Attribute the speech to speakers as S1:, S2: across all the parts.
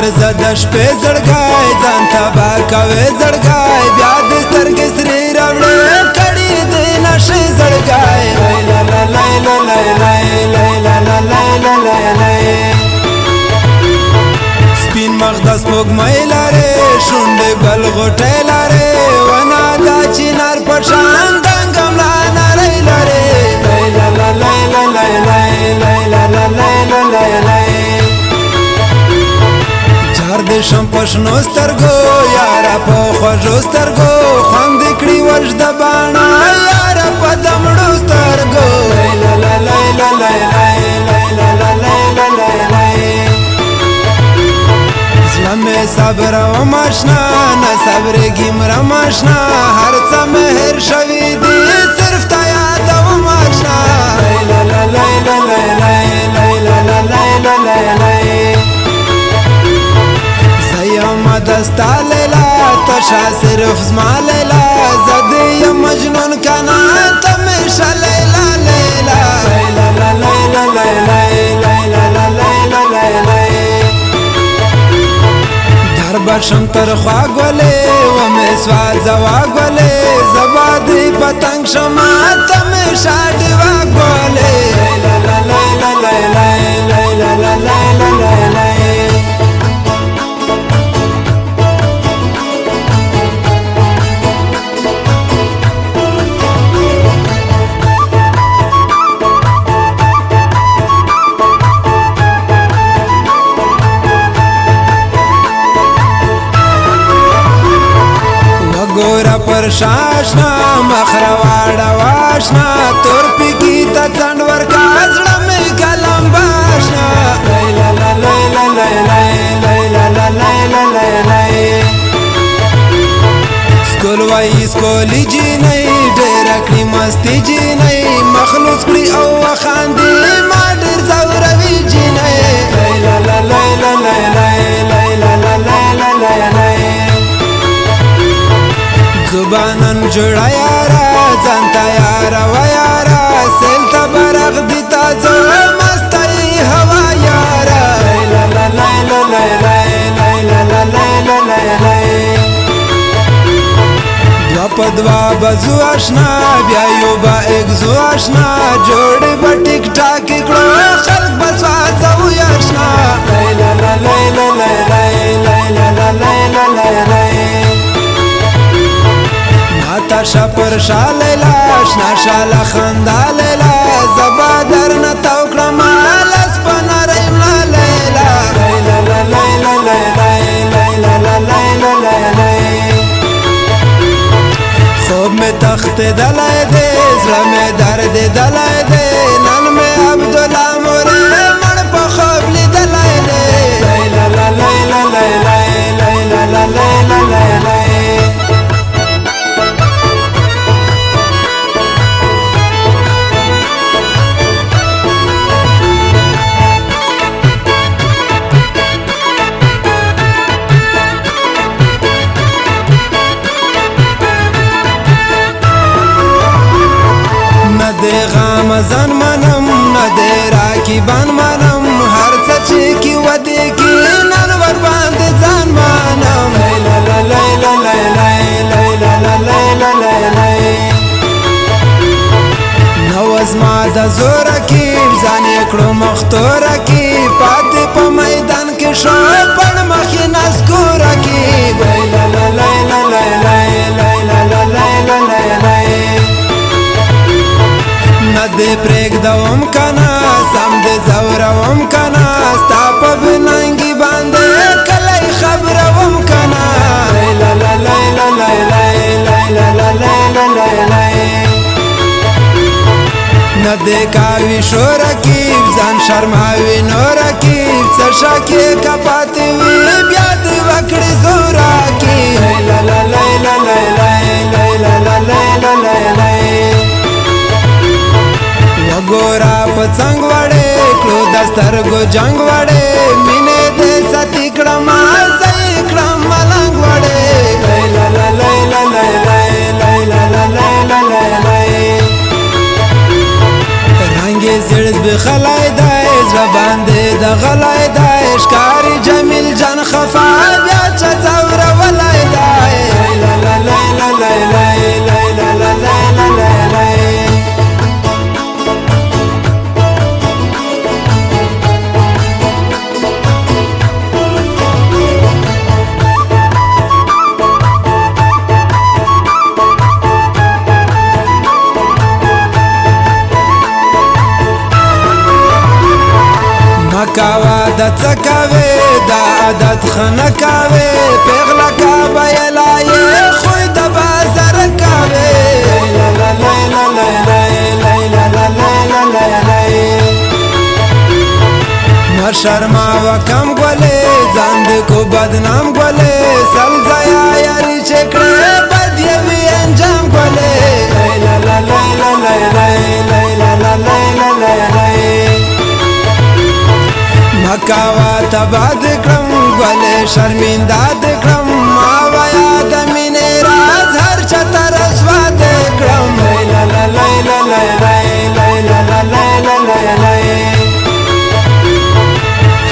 S1: ګرځه د شپې زړګی ځان تبا کوې زړګی بیا دې سترګې سرې راوړې کړي دې نشې زړګی لیلا لا لیلا لیلا لیلا لا لیلا لیلا سپین مخ د سپوږمۍ لارې شونډې بل غوټۍ لارې ونه دا چنار په شان دنګم لا نرۍ لارې لیلا لا لیلا لیلا لیلا لا لیلا لیلا جار دې شم په شنو سترګو یاره په خوږو سترګو خوند دې کړي وژده باڼه یاره په دمړو سترګو لیلا لا لیلا لیلا لیلا لا لیلا لیلا زړه مې صبر وم اشنا نه صبرېږي مرم اشنا هر څه مې هېر شوي دي صرف تا یادوم اشنا لیلا لا لیلا لیلا لیلا لا لیلا لیلا زیما دستا لیلا تشا صرف زما لیلا زه دې یم مجنون کنه ته همیشه لیلا لیلا لیلا لا لیلا لیلا لیلا لا لیلا لیلا در بشم تر خوا گلې ومې سوځوه ګلې زه به دې پتنګ شمه ته همیشه ډېوه ګلې لیلا لا لیلا لیلا لیلا لا لیلا لیلا ګوره پر شاشنا مخره واړه واشنا تور پیکی ته څنډ ورکا زړه مې کلم باشنا لیلا لا لیلا لیلا لیلا لا لیلا لیلا سکول وای سکولی جینۍ ډېره کړي مستي جینۍ مخلوص کړي او وخاندي ما ډېر ځوروي جینۍ لیلا لا لیلا لیلا لیلا لا لیلا لیلا زبانن جوړه یاره ځانته یاره و یاره سیل ته برغ دي تازه مستۍ هوا یاره لیلا لا لیلا لیلا لیلا لا لیلا لیلا دوه په دوه به ځو اشنا بیا یو به اګزو اشنا جوړې به ټیک ټاک کړو خلک به سوځو اشنا لیلا لا لیلا لیلا لیلا لا لیلا لیلا تاشا پر شا لیلا شنا شالا خندا لیلا زبا در نتاو کرم لس پنا ریمنا لیلا لیلا لا لیلا لیلا لیلا لا لیلا لیلا خوب میں تخت دلائی دے زرہ میں درد دلائی دے نن میں عبداللہ موری من پا خوب لی دلائی دے لیلا لا لیلا لیلا لیلا لا لیلا لیلا دے غامزان منم نه دے راکیبان منم هر څه چې کی ودی کی نن ور باندې ځان منم لیلا لا لیلا لیلا لیلا لا لیلا لیلا نو زما د زور کی ځان کړو مختور کی پاتې په میدان کې شو پړ مخې نسکور کی لیلا لا لیلا لیلا لیلا لا لیلا لیلا دې پرېږدوم کنه سم دې ځوروم کنه ستا په بننګي باندې کلی خبروم کنه لیلا لا لیلا لیلا لیلا لا لیلا لیلا نه دې کاوي شو رقیب ځان شرماوي نو رقیب څه شکې که پاتې وي بیا دې وکړې زوره کې لیلا لا لیلا لیلا لیلا لا لیلا لیلا وګورا په څنګ وړې کړو د سترګو جنګ وړې مینې دې ساتي کړم ځای کړم ملنګ وړې لیلا لا لیلا لیلا لیلا لا لیلا لیلا رنګې زړه به خلای دای زړه باندې د غلای دای ښکاری جمیل جان خفا بیا چا څور ولای دای لا لا لا لا لا لا لا لا لا لا مکاوا د څکاوي د عادت خنکاوي پیغلا کا بیلای خو د بازار کاوي لا لا لا لا لا لا لا لا لا مر شرما وکم ګولې ځان دې کو بدنام ګولې سل ځایا یاري چکړې بد یې انجام ګولې لا لا لا لا لا لا لا لا مکاوا تباد کرم گلے شرمندہ دکرم آوایا دمین راز ہر چتا رسوا دکرم لا لا لا لا لا لا لا لا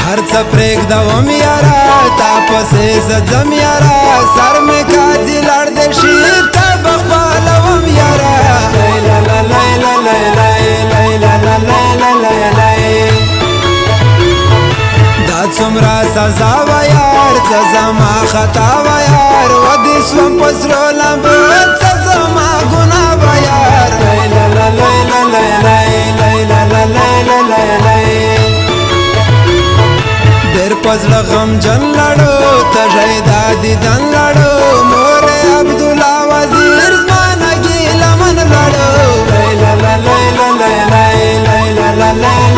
S1: ہر چپریک دوم یارا تاپسے زدزم یارا سر میں کازی لڑ دے شیر تب اقبالوم یارا لا لا لا لا لا لا لا څومره سزا و یار څه زما خطا و یار ودې سوم په سرو لمبو څه زما ګناه و یار لا لا لا لا لا لا لا ډېر په زړه غمجن لاړو تږی دا دیدن لاړو مور عبدالله وزیر زما نه ګیله من لاړو لا لا لا لا لا لا